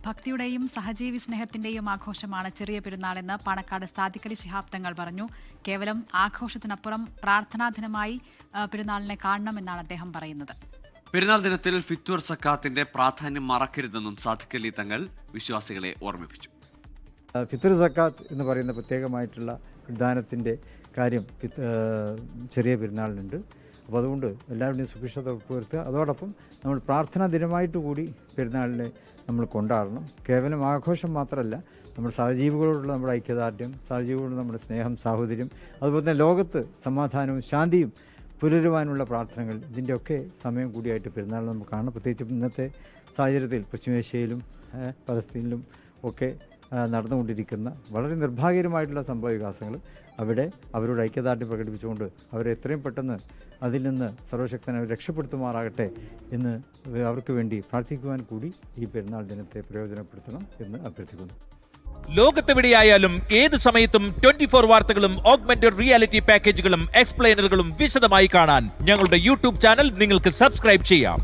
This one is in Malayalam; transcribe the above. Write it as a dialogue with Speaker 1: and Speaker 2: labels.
Speaker 1: ഭക്തിയുടെയും സഹജീവി സ്നേഹത്തിന്റെയും ആഘോഷമാണ് ചെറിയ പെരുന്നാളെന്ന് പാണക്കാട് സാദിഖലി ശിഹാബ് തങ്ങൾ പറഞ്ഞു. കേവലം ആഘോഷത്തിനപ്പുറം പ്രാർത്ഥനാ ദിനമായി പെരുന്നാളിനെ കാണണമെന്നാണ് അദ്ദേഹം പറയുന്നത്.
Speaker 2: പെരുന്നാൾ ദിനത്തിൽ ഫിത്വർ സക്കാത്തിന്റെ പ്രാധാന്യം മറക്കരുതെന്നും സാദിഖലി തങ്ങൾ വിശ്വാസികളെ ഓർമ്മിപ്പിച്ചു.
Speaker 3: ഫിത്ർ സക്കാത്ത് എന്ന് പറയുന്ന പ്രത്യേകമായിട്ടുള്ള ദാനത്തിൻ്റെ കാര്യം ചെറിയ പെരുന്നാളിനുണ്ട്. അപ്പോൾ അതുകൊണ്ട് എല്ലാവരുടെയും സുഭിക്ഷത ഉറപ്പുവരുത്തുക. അതോടൊപ്പം നമ്മൾ പ്രാർത്ഥനാ ദിനമായിട്ട് കൂടി പെരുന്നാളിനെ നമ്മൾ കൊണ്ടാടണം. കേവലം ആഘോഷം മാത്രമല്ല, നമ്മുടെ സഹജീവികളോടുള്ള നമ്മുടെ ഐക്യദാർഢ്യം, സഹജീവികളോടുള്ള നമ്മുടെ സ്നേഹം, സാഹോദര്യം, അതുപോലെ തന്നെ ലോകത്ത് സമാധാനവും ശാന്തിയും പുലരുവാനുള്ള പ്രാർത്ഥനകൾ, ഇതിൻ്റെയൊക്കെ സമയം കൂടിയായിട്ട് പെരുന്നാൾ നമുക്ക് കാണാം. പ്രത്യേകിച്ച് ഇന്നത്തെ സാഹചര്യത്തിൽ പശ്ചിമേഷ്യയിലും പലസ്തീനിലും ഒക്കെ നടന്നുകൊണ്ടിരിക്കുന്ന വളരെ നിർഭാഗ്യകരമായിട്ടുള്ള സംഭവ വികാസങ്ങൾ, അവിടെ അവരുടെ ഐക്യദാർഢ്യം പ്രകടിപ്പിച്ചുകൊണ്ട് അവരെ എത്രയും പെട്ടെന്ന് അതിൽ നിന്ന് സർവശക്തനെ രക്ഷപ്പെടുത്തുമാറാകട്ടെ എന്ന് അവർക്ക് വേണ്ടി പ്രാർത്ഥിക്കുവാൻ കൂടി ഈ പെരുന്നാൾ ദിനത്തെ പ്രയോജനപ്പെടുത്തണം എന്ന് അഭ്യർത്ഥിക്കുന്നു.
Speaker 4: ലോകത്തെവിടെയായാലും ഏത് സമയത്തും 24 വാർത്തകളും ഓഗ്മെന്റഡ് റിയാലിറ്റി പാക്കേജുകളും എക്സ്പ്ലെയിനറുകളും വിശദമായി കാണാൻ ഞങ്ങളുടെ യൂട്യൂബ് ചാനൽ നിങ്ങൾക്ക് സബ്സ്ക്രൈബ് ചെയ്യാം.